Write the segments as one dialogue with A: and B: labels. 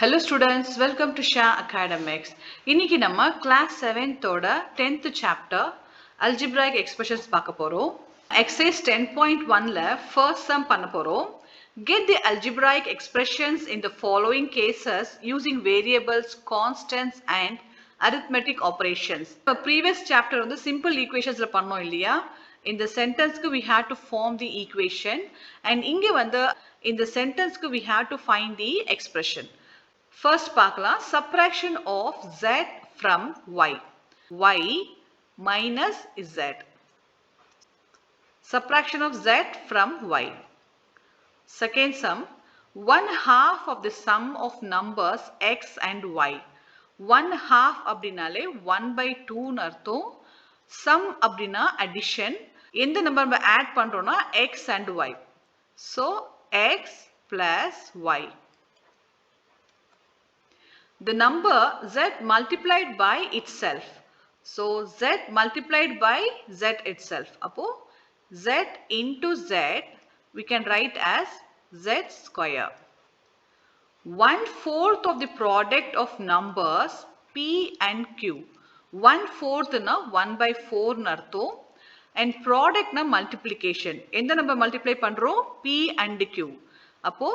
A: Hello students, welcome to Shah Academics. இன்னைக்கு நம்ம class 7th ஓட 10th chapter algebraic expressions பார்க்க போறோம். Exercise 10.1ல first sum பண்ண போறோம். Get the algebraic expressions in the following cases using variables, constants and arithmetic operations. Previous chapter வந்து simple equationsல பண்ணோம் இல்லையா? In the sentence we had to form the equation and இங்க வந்து in the sentence we had to find the expression. First பார்க்கலாம் subtraction of z from y. Y minus z. Subtraction of z from y. Second sum, 1/2 of the sum of numbers x and y. 1/2 அப்படினாலே 1/2 ன்னு அர்த்தம். Sum அப்படினா addition. எந்த number நம்ம add பண்றோம்னா x and y. So x plus y. The number z multiplied by itself. So z multiplied by z itself. அப்போ z into z we can write as z square. 1/4 of the product of numbers p and q. 1/4 na 1/4 ன்னு அர்த்தம். And product na multiplication. எந்த number multiply பண்றோம் p and q. அப்போ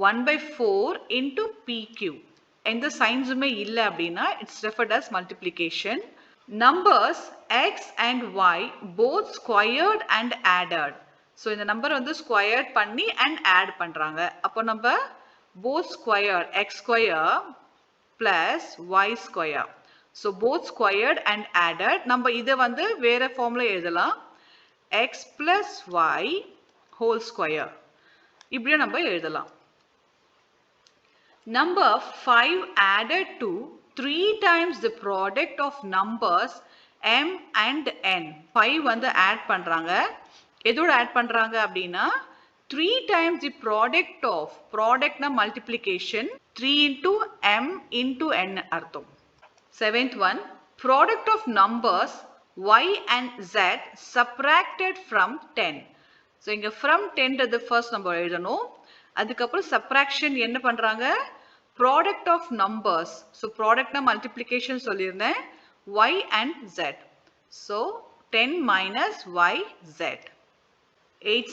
A: 1/4 into pq. எந்த சைன்ஸுமே இல்லை அப்படின்னா it's referred as multiplication. Numbers x and y both squared and added. So இந்த number வந்து squared பண்ணி and add பண்றாங்க. அப்போ நம்ம both squared x square plus y square. So both squared and added. நம்ம இதை வந்து வேற ஃபார்ம்ல எழுதலாம். x plus y whole square. இப்படியே நம்ம எழுதலாம். Number 5 added to 3 times the product of numbers m and n. 5 வந்து add பண்றாங்க. எதோட add பண்றாங்க அப்படின்னா 3 times the product of, product na multiplication, 3 into m into n அர்த்தம். Seventh one, product of numbers y and z subtracted from 10. So இங்க from 10 the first number எழுதணும். அதுக்கப்புறம் subtraction என்ன பண்றாங்க product of numbers. So product na multiplication சொல்லிருந்தேன் y and z. So 10 minus y z. 8th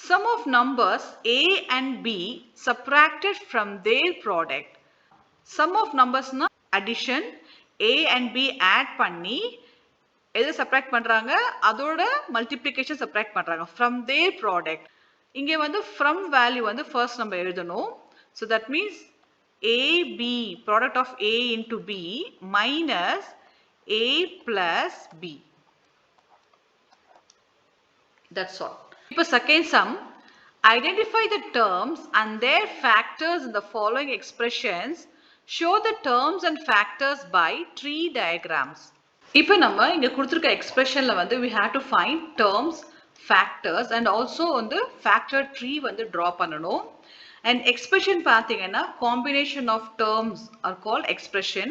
A: sum of numbers a and b subtracted from their product. Sum of numbers na addition, a and b add பண்ணி எதை subtract பண்றாங்க அதோட multiplication subtract பண்றாங்க from their product. இங்கே வந்து from value வந்து first நம்ம எழுதணும். So that means ab, product of a into b minus a plus b. That's all. இப்போ second sum, identify the terms and their factors in the following expressions. Show the terms and factors by tree diagrams. இப்போ நம்ம இங்க கொடுத்திருக்க expressionல வந்து we have to find terms, factors and also வந்து factor tree வந்து draw பண்ணணும். And expression பாத்தீங்கன்னா combination of terms are called expression.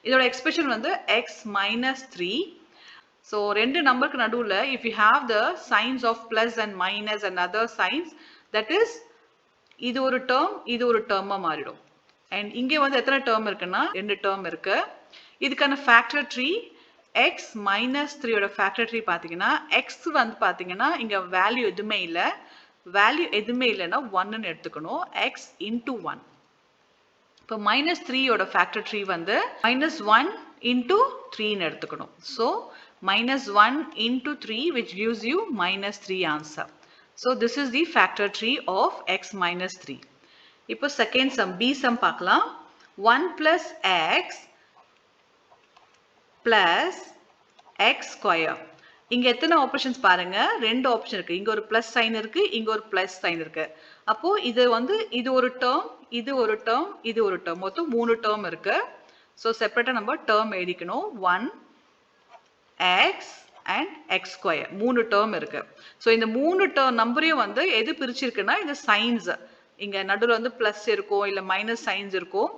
A: இதோட expression வந்து x minus 3. So ரெண்டு நம்பருக்கு நடுவுல if you have the signs of plus and minus and other signs, that is இது ஒரு term, இது ஒரு term மாறிடும். And இங்க வந்து எத்தனை term இருக்குன்னா ரெண்டு term இருக்கு. இதுக்கான factor tree x minus 3 ஓட factor tree பாத்தீங்கன்னா x வந்து பாத்தீங்கன்னா இங்க value எதுவுமே இல்ல. Value எதுவுமே இல்லைன்னா 1 ன்னு எடுத்துக்கணும். x into 1. இப்போ minus 3 ஓட factor tree வந்து minus 1 into 3 ன்னு எடுத்துக்கணும். So minus 1 into 3 which gives you minus 3 answer. So this is the factor tree of x minus 3. இப்போ second sum, b sum பார்க்கலாம். 1 plus x plus x square. இங்க எத்தனை options பாருங்க, ரெண்டு option இருக்கு. இங்க ஒரு பிளஸ் சைன் இருக்கு, இங்க ஒரு பிளஸ் சைன் இருக்கு. அப்போ இது வந்து இது ஒரு டேர்ம், இது ஒரு டேர்ம், இது ஒரு டேர்ம், மொத்தம் மூணு டேர்ம் இருக்கு. ஸோ செப்பரேட்டா நம்ம டேர்ம் எழுதிக்கணும். 1x and x square மூணு டேர்ம் இருக்கு. ஸோ இந்த மூணு டேர்ம் நம்பரையும் வந்து எது பிரிச்சிருக்குன்னா இந்த சைன்ஸ், இங்க நடுவில் வந்து பிளஸ் இருக்கும் இல்ல மைனஸ் சைன்ஸ் இருக்கும்.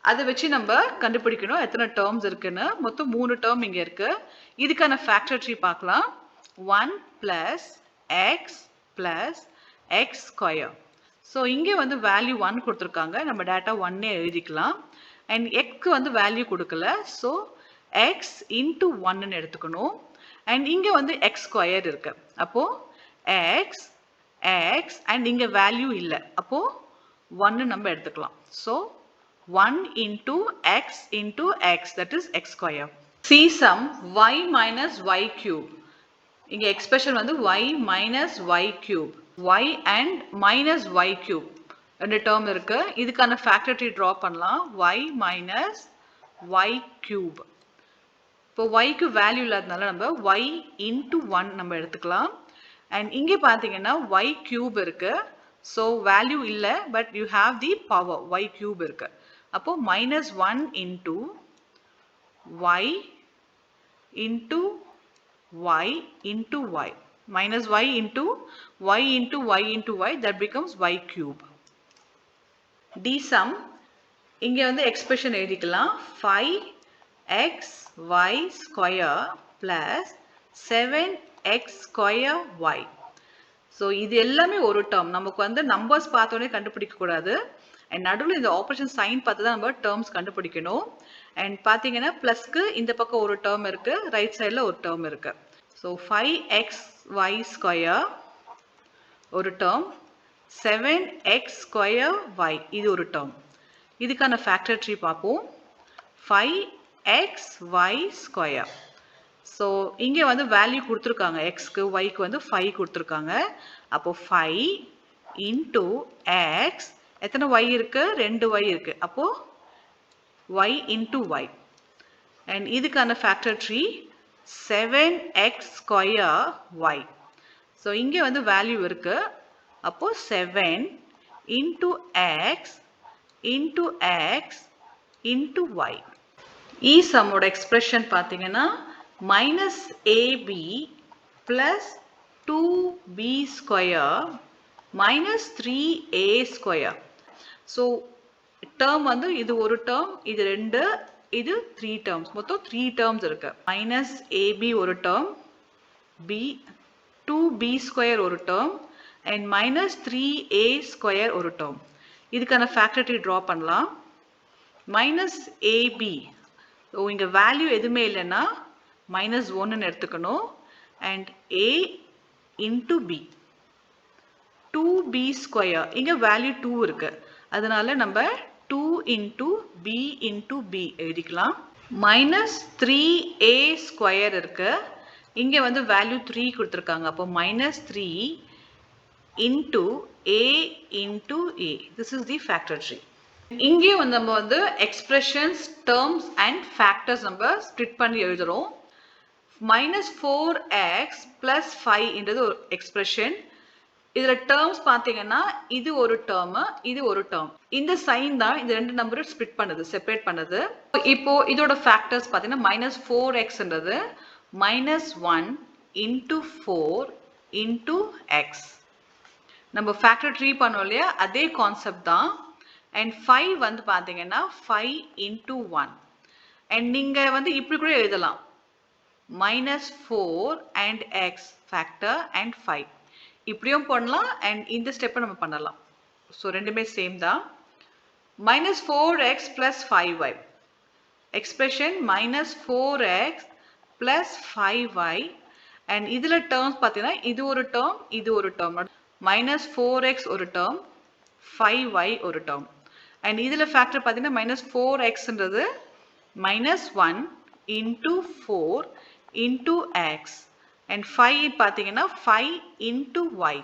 A: அதை வச்சு நம்ம கண்டுபிடிக்கணும் எத்தனை டேர்ம்ஸ் இருக்குன்னு. மொத்தம் மூணு டேர்ம் இங்க இருக்கு. இதுக்கான ஃபேக்டர் ட்ரீ பார்க்கலாம். 1 plus x plus x square. So இங்கே வந்து வேல்யூ 1 கொடுத்துருக்காங்க, நம்ம டேட்டா 1 எழுதிக்கலாம். அண்ட் எக்ஸ்க்கு வந்து வேல்யூ கொடுக்கல, ஸோ எக்ஸ் இன்ட்டு 1ன்னு எடுத்துக்கணும். அண்ட் இங்கே வந்து எக்ஸ் ஸ்கொயர் இருக்கு, அப்போ எக்ஸ் எக்ஸ் அண்ட் இங்கே வேல்யூ இல்லை, அப்போ 1 நம்ம எடுத்துக்கலாம். So 1 into x into x, that is x square. See sum y minus y cube. இங்க expression வந்து y minus y cube. y and minus y cube. ரெண்டு term இருக்கு. இதுக்கான factor tree draw பண்ணலாம். y minus y cube. இப்போ y க்கு value இல்லாதனால நம்ம y into 1 நம்ம எடுத்துக்கலாம். And இங்கே பார்த்தீங்கன்னா y cube இருக்கு. So value இல்லை, but you have the power. y cube இருக்கு. அப்போ minus 1 into y into y into y. Minus y into y into y into y, that becomes y cube. D sum, இங்கே வந்து expression எழுதிக்கலாம். 5xy square plus 7x square y. So இது எல்லாமே ஒரு term. நமக்கு வந்து numbers பார்த்தோன்னே கண்டுபிடிக்க கூடாது. And நடுவில் இந்த ஆப்பரேஷன் சைன் பார்த்து தான் நம்ம டேர்ம்ஸ் கண்டுபிடிக்கணும். அண்ட் பார்த்தீங்கன்னா ப்ளஸ்க்கு இந்த பக்கம் ஒரு டேர்ம் இருக்கு, ரைட் சைடில் ஒரு டேர்ம் இருக்கு. ஸோ 5xy ஸ்கொயர் ஒரு டேர்ம், 7x ஸ்கொயர் y இது ஒரு டேர்ம். இதுக்கான ஃபேக்டர் ட்ரீ பார்ப்போம். 5xy square. ஸோ இங்கே வந்து வேல்யூ கொடுத்துருக்காங்க, எக்ஸ்க்கு ஒய்க்கு வந்து 5 கொடுத்துருக்காங்க. அப்போ 5 இன்டூ எக்ஸ், எத்தனை y இருக்கு? 2 y இருக்கு. அப்போ y into y. And இதுக்கான factor tree 7x square y. So இங்கே வந்து value இருக்கு. அப்போ 7 into x into x into y. sum ஓட expression பார்த்தீங்கன்னா minus ab plus 2b square minus 3a square. So term வந்து இது ஒரு term, இது ரெண்டு, இது 3 terms. மொத்தம் 3 terms இருக்கு. minus ab ஒரு term, b 2b square ஒரு term and minus 3a square ஒரு term. இதுக்கான factor tree draw பண்ணலாம். minus ab, இங்க value எதுவுமே இல்லைன்னா minus 1ன்னு எடுத்துக்கணும். and a into b 2b square, இங்க value 2 இருக்கு, அதனால நம்ம 2 into b into b எழுதிக்கலாம். minus 3a square இருக்கு, இங்க வந்து value 3 கொடுத்திருக்காங்க, அப்போ minus 3 into a into a. This is the factor tree. இங்கே வந்து நம்ம வந்து expressions, terms and factors நம்ம split பண்ணி எழுதுறோம். minus 4x plus 5 என்றது ஒரு expression. இதுல terms பார்த்தீங்கன்னா இது ஒரு term, இது ஒரு term. இந்த sign தான் இந்த ரெண்டு நம்பரை split பண்ணுது, separate பண்ணுது. இப்போ இதோட factors பார்த்தீங்கன்னா minus 4x என்றது minus 1 into 4 into x. நம்ம factor tree பண்ணோம் இல்லையா, அதே concept தான். and 5 வந்து பார்த்தீங்கன்னா 5 into 1. and நீங்க வந்து இப்படி கூட எழுதலாம், minus 4 and x factor and 5. இப்படியும் பண்ணலாம் and இந்த ஸ்டெப்பை நம்ம பண்ணலாம். ஸோ ரெண்டுமே சேம் தான். minus 4x plus 5y. Expression minus 4x plus 5y. and இதில் டேர்ம்ஸ் பார்த்தீங்கன்னா இது ஒரு டேர்ம், இது ஒரு டேர்ம். minus 4x ஒரு டேர்ம், 5y ஒரு டேர்ம். and இதில் ஃபேக்டர் பார்த்தீங்கன்னா minus 4xன்றது minus 1 into 4 into x. and 5 பார்த்தீங்கன்னா 5 into y.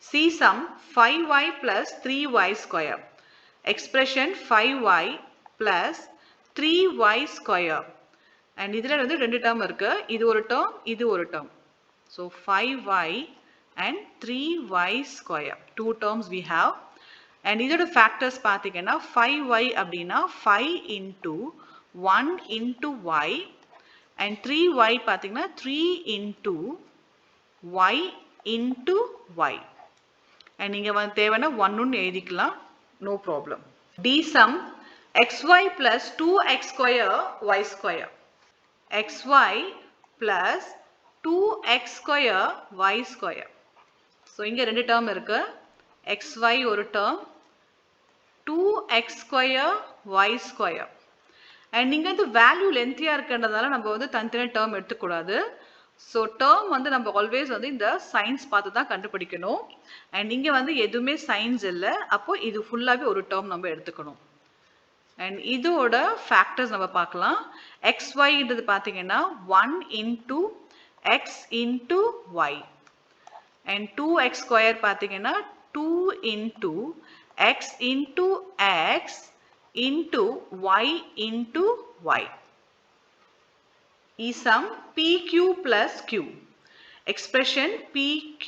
A: See sum 5y plus 3y square. Expression 5y plus 3y square. and இதில் வந்து ரெண்டு டேர்ம் இருக்கு, இது ஒரு டேர்ம், இது ஒரு term. so 5y and 3y square. Two terms we have. and இதோட factors பார்த்தீங்கன்னா 5y அப்படின்னா 5 into 1 into y. and 3y பார்த்தீங்கன்னா 3 into y into y. and இங்க வந்து தேவைன்னா 1 எழுதிக்கலாம், no problem. D sum xy plus 2x square y square. xy plus 2x square y square. so இங்க ரெண்டு டேர்ம் இருக்கு, xy ஒரு term, 2x square y square. And இங்க வந்து value lengthy-ஆ இருக்கறதால நம்ம வந்து தனித்தனி term எடுத்துக்கூடாது. So term வந்து நம்ம always வந்து இந்த signs பார்த்து தான் கண்டுபிடிக்கணும். And இங்க வந்து எதுவுமே signs இல்ல. அப்போ இது ஃபுல்லாவே ஒரு term நம்ம எடுத்துக்கணும். And இதோட factors நம்ம பார்க்கலாம். xy ன்றது பார்த்தீங்கன்னா 1 into x into y. And 2x square பார்த்தீங்கன்னா 2 into x into x into y into y. is sum pq plus q. Expression pq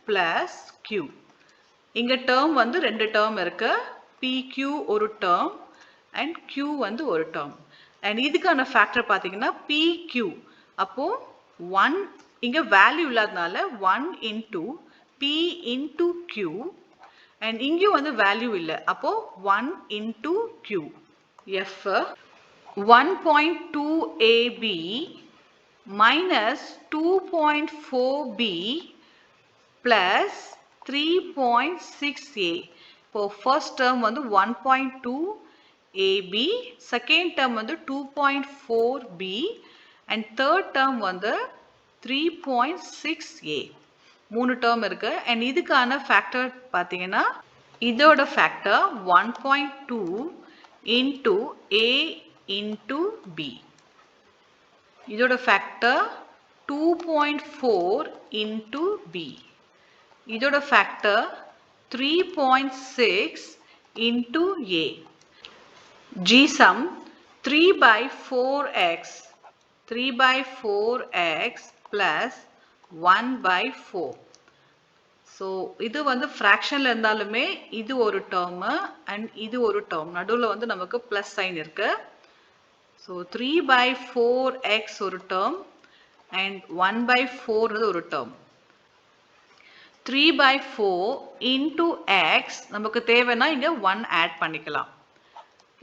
A: plus q. இங்க term வந்து ரெண்டு term இருக்கு. pq ஒரு term and q வந்து ஒரு term. And இதுக்கான factor பார்த்தீங்கன்னா pq. அப்போ 1 இங்க value இல்லாதனால 1 into p into q. And இங்க வந்து value இல்ல. அப்போ 1 into q. f 1.2 ab minus 2.4b plus 3.6a. இப்போ first term வந்து 1.2 ab, second term வந்து 2.4b and third term வந்து 3.6a. மூணு term இருக்கு. And இதுக்கான factor பார்த்தீங்கன்னா இதோட factor 1.2 into a into b. இதோட factor 2.4 into b. இதோட factor 3.6 into a. G sum 3 by 4x. 3 by 4x plus 1 by 4. So இது வந்து fractionல இருந்தாலுமே இது ஒரு term and இது ஒரு term. நடுவுல வந்து நமக்கு plus sign இருக்கு. So 3 by 4x ஒரு term and 1 by 4 ஒரு term. 3 by 4 into x நமக்கு தேவைன்னா இங்க 1 add பண்ணிக்கலாம்.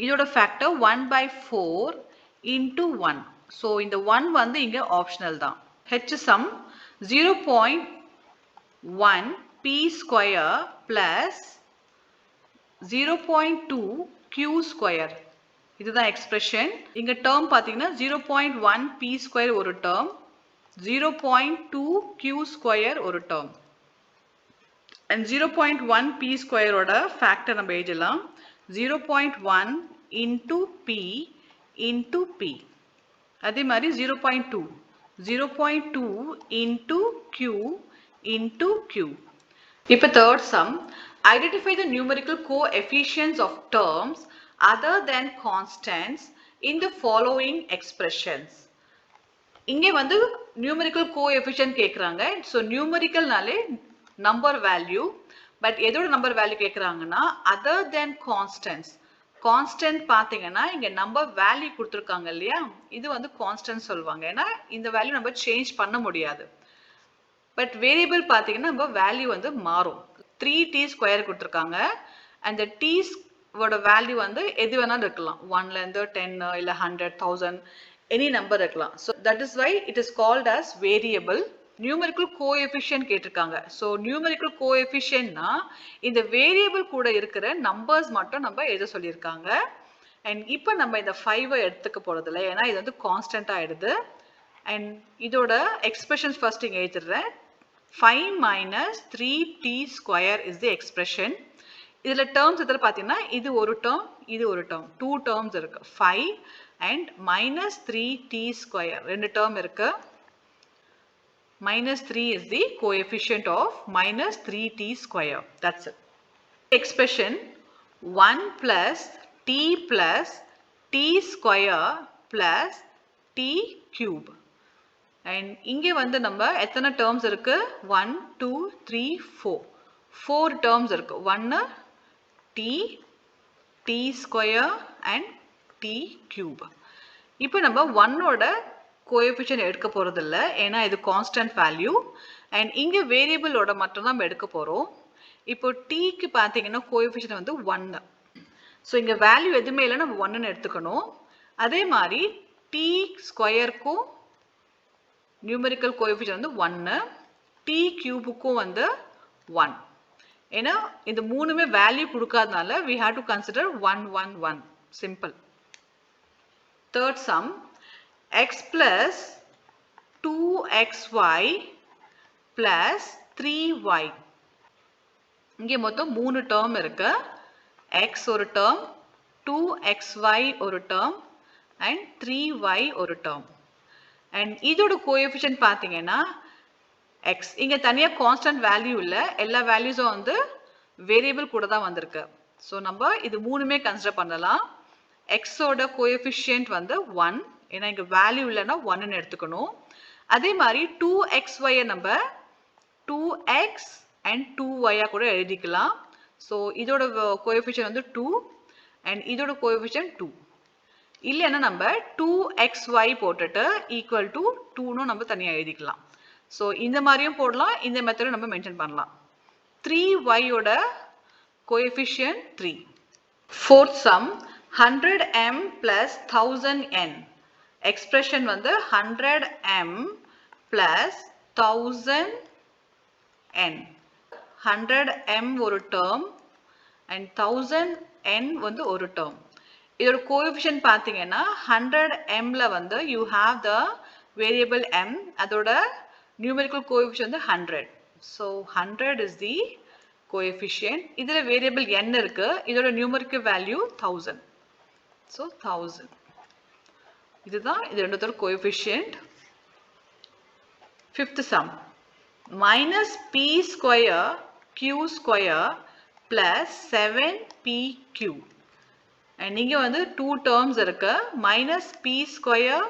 A: இதோட factor 1 by 4 into 1. So இந்த 1 வந்து இங்க optional தான். H sum 0.1 p square plus 0.2 q square. இதுதான் expression. இங்க term பார்த்தீங்கன்னா 0.1 p square ஒரு term, 0.2 q square ஒரு term. And 0.1 p square ஓட factor நம்ம எழுதலாம் 0.1 into p into p. அதே மாதிரி 0.2 into q into q. இப்போ third sum, identify the numerical coefficients of terms other than constants in the following expressions. இங்கே வந்து numerical coefficient கேக்குறாங்க. So numerical நாலே number value, but எதோட number value கேக்குறாங்கன்னா other than constants. Constant பார்த்தீங்கன்னா இங்க number value கொடுத்திருக்காங்க இல்லையா, இது வந்து constant சொல்வாங்க. ஏன்னா இந்த value நம்ம change பண்ண முடியாது. But variable பார்த்தீங்கன்னா நம்ம value வந்து மாறும். 3t square கொடுத்திருக்காங்க and the t ஓட value வந்து எது வேணாலும் இருக்கலாம். 1ல இருந்து 10 இல்ல 100 1000 any number இருக்கலாம். So that is why it is called as variable. Numerical coefficient கேட்டிருக்காங்க. So numerical coefficient னா இந்த variable கூட இருக்கிற numbers மட்டும் நம்ம எழுத சொல்லியிருக்காங்க. And இப்போ நம்ம இந்த 5 எடுத்துக்க போறதில்லை ஏன்னா இது வந்து constant ஆயிடுது. And இதோட expressions first இங்க எழுதிடுறேன். 5 minus 3t square is the expression. இதுல terms எதில் பார்த்தீங்கன்னா இது ஒரு term, இது ஒரு term. 2 terms இருக்கு. 5 and minus 3t square. ரெண்டு term இருக்கு. Minus 3 is the coefficient of minus 3t square. That's it. Expression 1 plus t plus t square plus t cube. And இங்கே வந்து நம்ம எத்தனை terms இருக்கு? 1, 2, 3, 4. 4 terms இருக்கு. 1 t, t square and t cube. இப்போ நம்ம 1 ஓட coefficient எடுக்க போறதில்ல ஏன்னா இது constant value and இங்க variable ஓட மட்டும் தான் எடுக்க போறோம். இப்போ t க்கு பார்த்தீங்கன்னா coefficient வந்து 1. So இங்க value எதுமே இல்ல நம்ம 1 ன்னு எடுத்துக்கணும். அதே மாதிரி t ஸ்கொயர்க்கும் numerical coefficient வந்து 1, t cube க்கும் வந்து 1. ஏன்னா இந்த மூணுமே value கொடுக்காதனால we have to consider 1 1 1. Simple. Third sum, x plus 2xy plus 3y. இங்கே மொத்தம் 3 டேர்ம் இருக்கு. x ஒரு டேர்ம், 2xy ஒரு டேர்ம் and 3y ஒரு டேர்ம். and இதோட கோஎஃபிஷியன்ட் பார்த்தீங்கன்னா x இங்க தனியா கான்ஸ்டன்ட் வேல்யூ இல்ல, எல்லா வேல்யூஸும் வந்து வேரியபிள் கூட தான் வந்திருக்கு. ஸோ நம்ம இது மூணுமே கன்சிடர் பண்ணலாம். x ஓட கோஎஃபிஷியன்ட் வந்து 1, ஏன்னா இங்க வேல்யூ இல்லைன்னா 1ன்னு எடுத்துக்கணும். அதே மாதிரி 2xy நம்ம 2x and 2y கூட எழுதிக்கலாம். ஸோ இதோட கோஎஃபிஷியன்ட் வந்து 2 and இதோட கோஎஃபிஷியன்ட் 2. இல்லைன்னா நம்ம 2xy போட்டுட்டு ஈக்குவல் டு 2ன்னு நம்ம தனியாக எழுதிக்கலாம். ஸோ இந்த மாதிரியும் போடலாம், இந்த மெத்தடும் நம்ம மென்ஷன் பண்ணலாம். 3y ஓட coefficient 3. Fourth sum, 100m plus 1000n. Expression வந்து 100m plus 1000n. 100m ஒரு டேர்ம் and 1000n வந்து ஒரு டேர்ம். இதோட கோஎஃபிஷியன்ட் பார்த்தீங்கன்னா 100mல வந்து you have the variable m, அதோட numerical coefficient வந்து 100. So 100 is the coefficient. இதுல variable n இருக்கு, இதோட numerical value 1000. So 1000. இதுதான் இது ரெண்டுத்தோட coefficient. Fifth sum, minus p square q square plus 7pq. and இங்க வந்து 2 terms இருக்கு. minus p square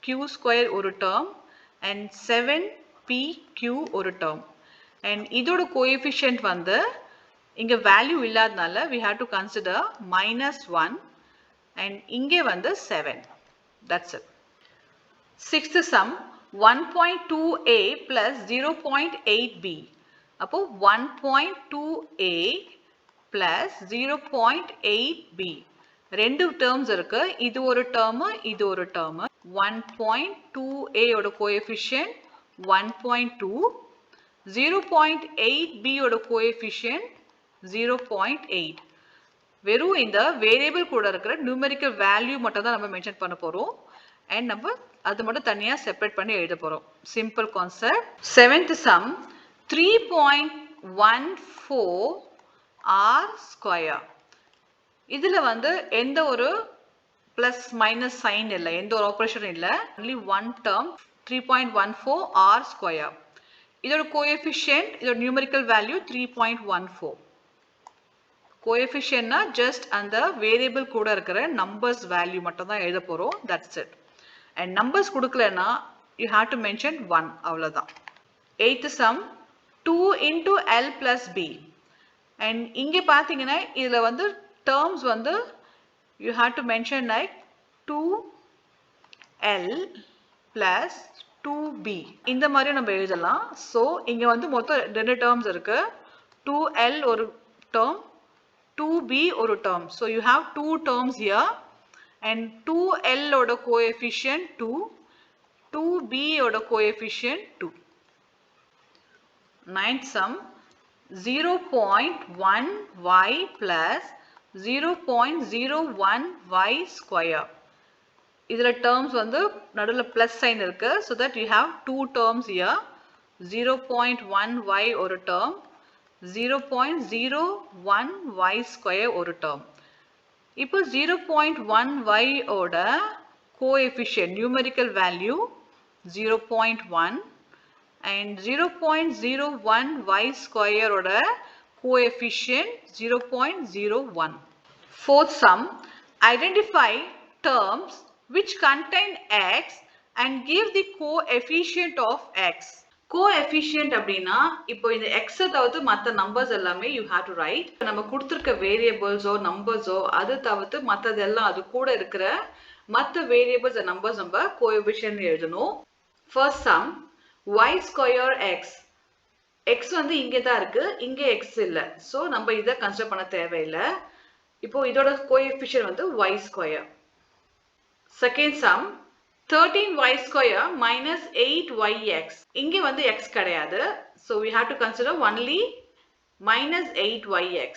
A: q square ஒரு term and 7pq ஒரு term. and இதோட coefficient வந்து இங்க value இல்லாதனால we have to consider minus 1 and இங்கே வந்து 7. That's it. Sixth sum, 1.2a plus 0.8b. அப்போ 1.2a plus 0.8b. ரெண்டு terms இருக்கு, இது ஒரு term, இது ஒரு term. 1.2a ஓட coefficient 1.2, 0.8b ஓட coefficient 0.8. வெறும் இந்த வேரியபிள் கூட இருக்கிற நியூமெரிக்கல் வேல்யூ மட்டும் தான் நம்ம மென்ஷன் பண்ண போறோம் and நம்ம அது மட்டும் தனியா செப்பரேட் பண்ணி எழுத போறோம். Simple concept. Seventh some, 3.14 r square. இதுல வந்து எந்த ஒரு பிளஸ் மைனஸ் சைன் இல்லை, எந்த ஒரு ஆபரேஷன் இல்லை, only one term 3.14 r square. இதோட கோஎஃபிஷியன்ட், இதோட நியூமெரிக்கல் வேல்யூ 3.14. கோஎஃபிஷியன்ட்னா ஜஸ்ட் அந்த வேரியபிள் கூட இருக்கிற நம்பர்ஸ் வேல்யூ மட்டும் தான் எழுத போறோம். That's it. அண்ட் நம்பர்ஸ் கொடுக்கலன்னா யூ ஹேவ் டு மென்ஷன் 1, அவ்வளோதான். Eighth sum, 2 into l plus b. And இங்கே பார்த்தீங்கன்னா இதில் வந்து டேர்ம்ஸ் வந்து you have to mention like 2l plus 2b. இந்த மாதிரி நம்ம எழுதலாம். ஸோ இங்கே வந்து மொத்தம் ரெண்டு டேர்ம்ஸ் இருக்கு. 2l ஒரு டேர்ம், 2b ஒரு term. So you have two terms here and 2l ஓட coefficient 2, 2b ஓட coefficient 2. Ninth sum, 0.1y plus 0.01y square. இதுல terms வந்து நடுவுல plus sign இருக்கு. So that you have two terms here. 0.1y ஒரு term, 0.01y square ஒரு term. இப்போ 0.1y ஓட coefficient numerical value 0.1 and 0.01y square ஓட coefficient 0.01. Fourth sum, identify terms which contain x and give the coefficient of x. Coefficient அப்படின்னா இப்போ இந்த x தவிர்த்து மற்ற நம்பர்ஸ் எல்லாமே யூ ஹேவ் டு ரைட். நம்ம கொடுத்துருக்க வேரியபிள்ஸோ நம்பர்ஸோ அது தவிர்த்து மற்றதெல்லாம் அது கூட இருக்கிற மற்ற வேரியபிள்ஸ் நம்பர்ஸ் நம்ம கோஎஃபிஷியன்ட் எழுதணும். First sum, y square X. X வந்து இங்கே தான் இருக்கு, இங்கே எக்ஸ் இல்லை. ஸோ நம்ம இதை கன்சிடர் பண்ண தேவையில்லை. இப்போ இதோட கோஎஃபிஷியன்ட் வந்து y square. Second sum, 13y square minus 8yx. இங்கே வந்து x கிடையாது. So we have to consider only minus 8yx.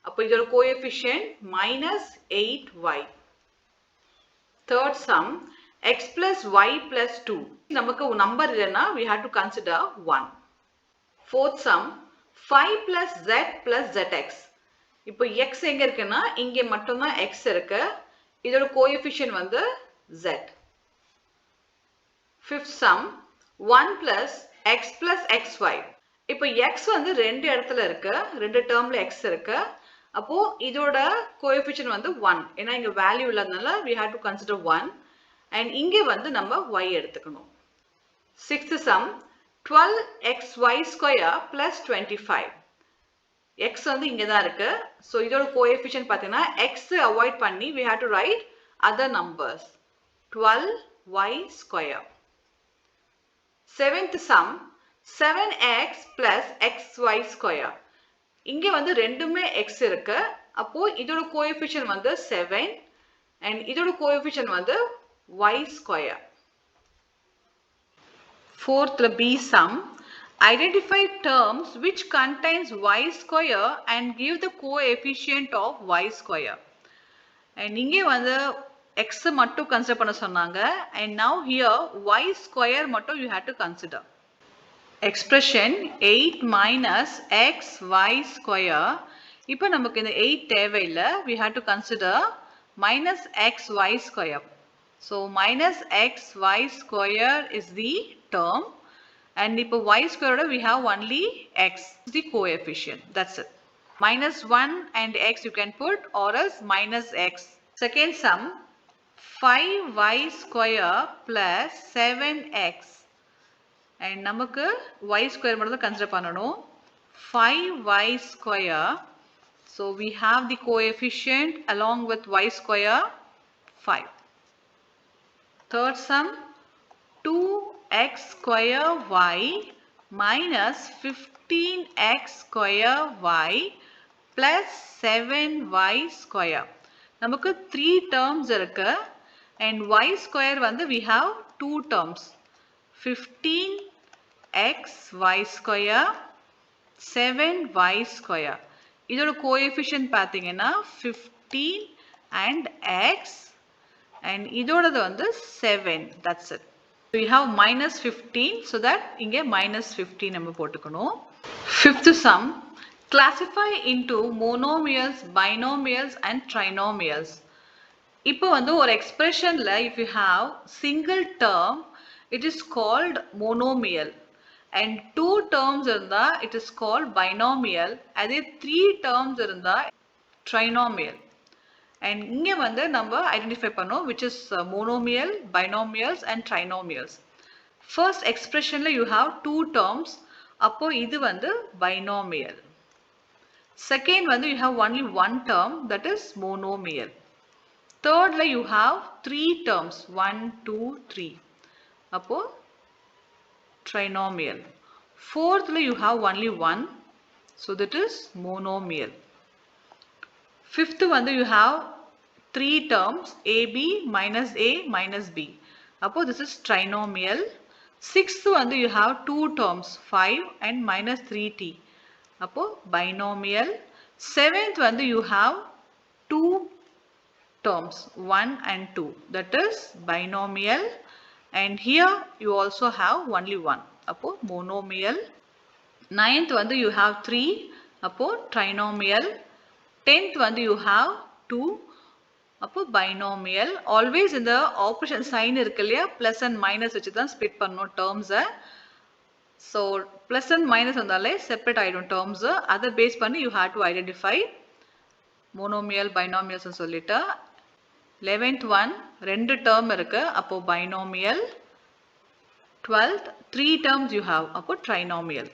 A: அப்போ இதோட coefficient minus 8y. Third sum, x plus y plus 2. நமக்கு number இல்லைனா we have to consider 1. Fourth sum, 5 plus z plus zx. இப்போ x எங்க இருக்குன்னா இங்கே மட்டும்தான் x இருக்கு. இதோட coefficient வந்து z. Fifth sum, 1 plus x plus xy. இப்போ x வந்து ரெண்டு இடத்துல இருக்கு, ரெண்டு டேர்ம்ல x இருக்கு. அப்போ இதோட coefficient வந்து 1. ஏன்னா இங்க வேல்யூ இல்லாதனால we have to consider 1. and இங்கே வந்து நம்ம y எடுத்துக்கணும். Sixth sum, 12xy square plus 25. x வந்து இங்க தான் இருக்கு. So இதோட coefficient பார்த்தீங்கன்னா x avoid பண்ணி we have to write other numbers. 12y square. Seventh sum, 7x plus xy square. இங்கே வந்து ரெண்டுமே x இருக்கு. அப்போ இதோட coefficient வந்து 7 and இதோட coefficient வந்து y square. Fourth B sum, identify terms which contains y square and give the coefficient of y square. And இங்கே வந்து x மட்டும் consider பண்ண சொன்னாங்க. And now here y square மட்டும் you have to consider. Expression 8 minus xy square. இப்போ நமக்கு இந்த 8 தேவையில்லை. We have to consider minus xy square. So minus xy square is the term. And இப்போ y square we have only x, the coefficient. That's it. Minus 1 and x you can put, or else minus x. Second sum, 5y square plus 7x. And நமக்கு y square மட்டும் தான் consider பண்ணணும். 5y square. So we have the coefficient along with y square 5. Third sum, 2x square y minus 15x square y plus 7y square. நமக்கு 3 terms இருக்கு. And y square வந்து we have 2 terms. 15x y square 7y square. இதோட coefficient பார்த்தீங்கன்னா 15 and x and இதோடது வந்து 7. That's it. So we have minus 15, so that இங்கே minus 15 நம்ம போட்டுக்கணும். Fifth sum, classify into monomials, binomials and trinomials. இப்போ வந்து ஒரு expressionல if you have single term, it is called monomial. And 2 terms இருந்தா it is called binomial. அதே 3 terms இருந்தா trinomial. And இங்க வந்து நம்ம identify பண்ணோம் which is monomial, binomials and trinomials. First expressionல you have 2 terms. அப்போ இது வந்து binomial. Second வந்து you have only one term, that is monomial. Thirdல you have 3 terms, 1, 2, 3. அப்போ trinomial. Fourthly you have only one, so that is monomial. Fifth வந்து you have 3 terms, ab minus a minus b. அப்போ this is trinomial. Sixth வந்து you have 2 terms, 5 and minus 3t. அப்போ binomial. Seventh வந்து you have 2 terms, 1 and 2. That is binomial. And here you also have only one. அப்போ monomial. Ninth வந்து you have 3. அப்போ trinomial. 10th வந்து you have 2. அப்போ binomial. Always இந்த operation sign இருக்கு இல்லையா, plus and minus வச்சு தான் split பண்ணணும் terms. So plus and minus வந்தாலே separate ஆயிடும் terms. அதை base பண்ணி you have to identify monomial, binomials சொல்லிட்டு. 11th one 2 term இருக்கு, அப்போ binomial. 12th 3 terms you have, அப்போ trinomial.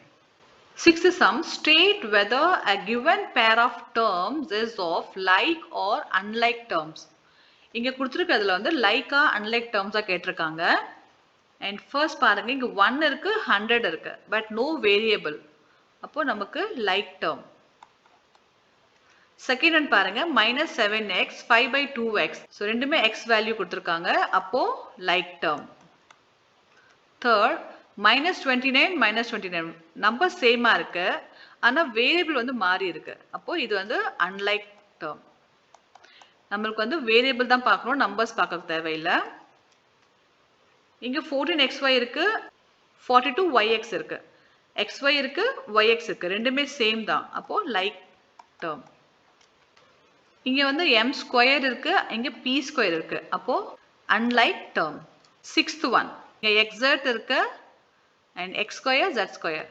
A: Sixth sum, state whether a given pair of terms is of like or unlike terms. இங்க கொடுத்திருக்கிறதுல வந்து like or unlike terms கேட்டிருக்காங்க. And first பாருங்க, இங்க 1 இருக்கு, 100 இருக்கு, but no variable. அப்போ நமக்கு like term. Second one பாருங்க, minus 7x 5 by 2x. So ரெண்டுமே x value கொடுத்திருக்காங்க, அப்போ like term. Third, minus 29 minus 29 number same இருக்கு, ஆனா வேரியபிள் வந்து மாறி இருக்கு. அப்போ இது வந்து அன்லைக் டேர்ம். நம்மளுக்கு வந்து வேரியபிள் தான் பார்க்கணும், நம்பர்ஸ் பார்க்க தேவையில்லை. இங்க 14xy இருக்கு, 42yx இருக்கு. xy இருக்கு, yx இருக்கு. ரெண்டுமே சேம் தான். அப்போ லைக் டேர்ம். இங்க வந்து m ஸ்கொயர் இருக்கு, இங்க p ஸ்கொயர் இருக்கு. அப்போ அன்லைக் டேர்ம். 6th one. இங்க xz இருக்கு and x square z square.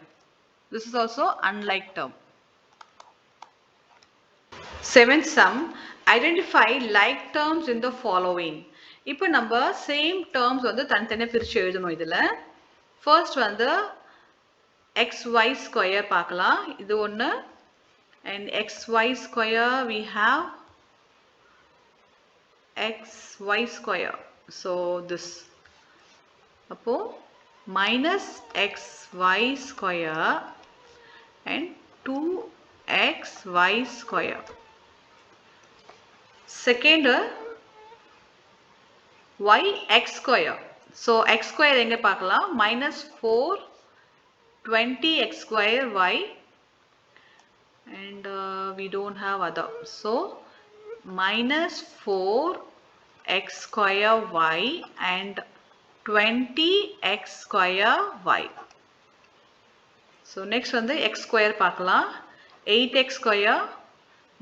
A: This is also unlike term. 7th sum, identify like terms in the following. இப்போ நம்ம same terms வந்து தனித்தனியா பிரிச்சு எழுதணும் இதுல. First வந்து xy square பார்க்கலாம். இது ஒண்ணு. And xy square we have xy square. So this. அப்போ minus xy square and 2xy square. Second yx square. So x square எங்க பார்க்கலாம்? minus 420x square y and we don't have other. So minus 4x square y and 20x square y. So next வந்து x square பார்க்கலாம். 8x square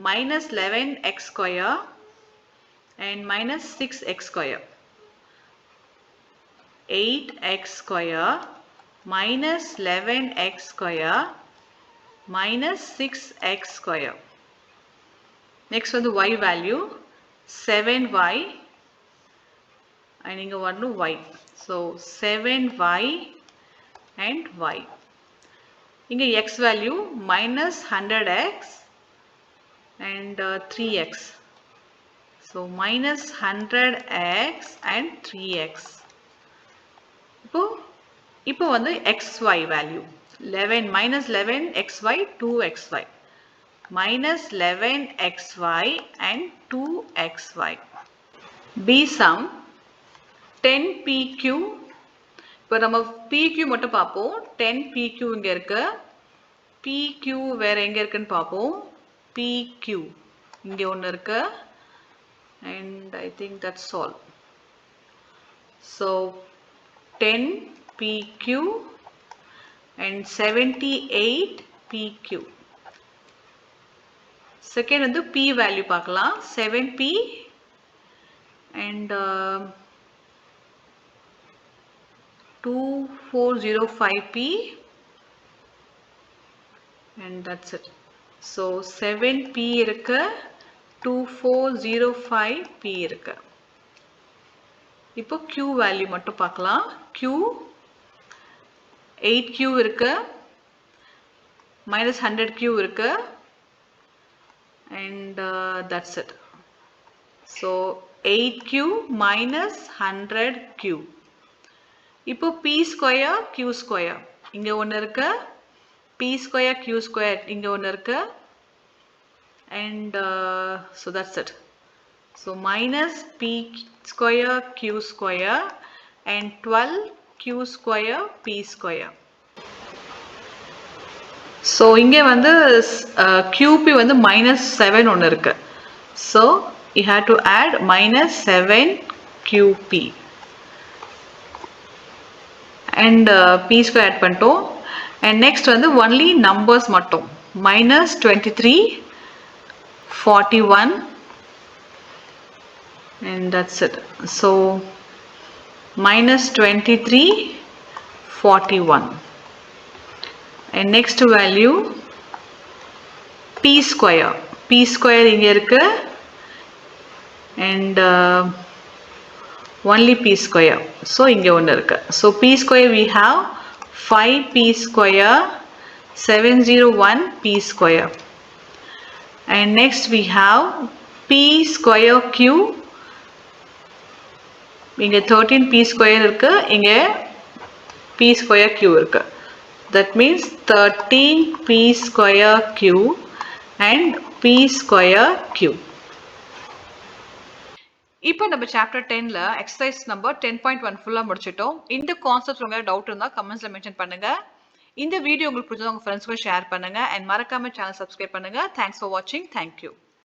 A: minus 11x square and minus 6x square. 8x square minus 11x square minus 6x square. Next வந்து y value 7y and இங்க ஒன்னு y. So 7y and y. இங்க x value minus 100x and 3x. So minus 100x and 3x. இப்போ வந்து xy value 11 minus 11xy 2xy minus 11xy and 2xy. B sum 10pq. இப்போ நம்ம pq மட்டும் பார்ப்போம். 10pq இங்க இருக்கு. pq வேற எங்க இருக்குன்னு பார்ப்போம். pq இங்க ஒன்னு இருக்கு. And I think that's all. So 10pq and 78pq. Second வந்து p value பார்க்கலாம். 7p and 2405p and that's it. So 7p இருக்கு, 2405p இருக்கு. இப்போ q value மட்டும் பார்க்கலாம். q 8q இருக்கு, minus 100q இருக்கு and that's it. So 8q minus 100q. இப்போ p square q square இங்க ஒன்னு இருக்கு, p square q square இங்க ஒன்னு இருக்கு and so that's it. So minus p square q square and 12q square p square. So இங்க வந்து qp வந்து minus 7 ஒன்னு இருக்கு. So you have to add minus 7qp and p square add பண்ணிட்டோம். And next வந்து only numbers மட்டும். minus 23 41 and that's it. So minus 23 41 and next value p square. p square இங்க இருக்கு and only p square. So இங்க ஒன்னு இருக்கு. So p square we have 5p square 701p square. And next we have p square q. இங்க 13p square இருக்கு, இங்க p square q இருக்கு. That means 13p square q and p square q. இப்போ நம்ம chapter 10ல exercise number 10.1 ஃபுல்லா முடிச்சிட்டோம். இந்த concepts உங்களுக்கு டவுட் இருந்தா கமெண்ட்ஸ்ல மென்ஷன் பண்ணுங்க. இந்த வீடியோ உங்களுக்கு பிடிச்சா உங்க ஃப்ரெண்ட்ஸ்க்கு ஷேர் பண்ணுங்க அண்ட் மறக்காம சேனல் சப்ஸ்கிரைப் பண்ணுங்க. தேங்க்ஸ் ஃபார் வாட்சிங். தேங்க்யூ.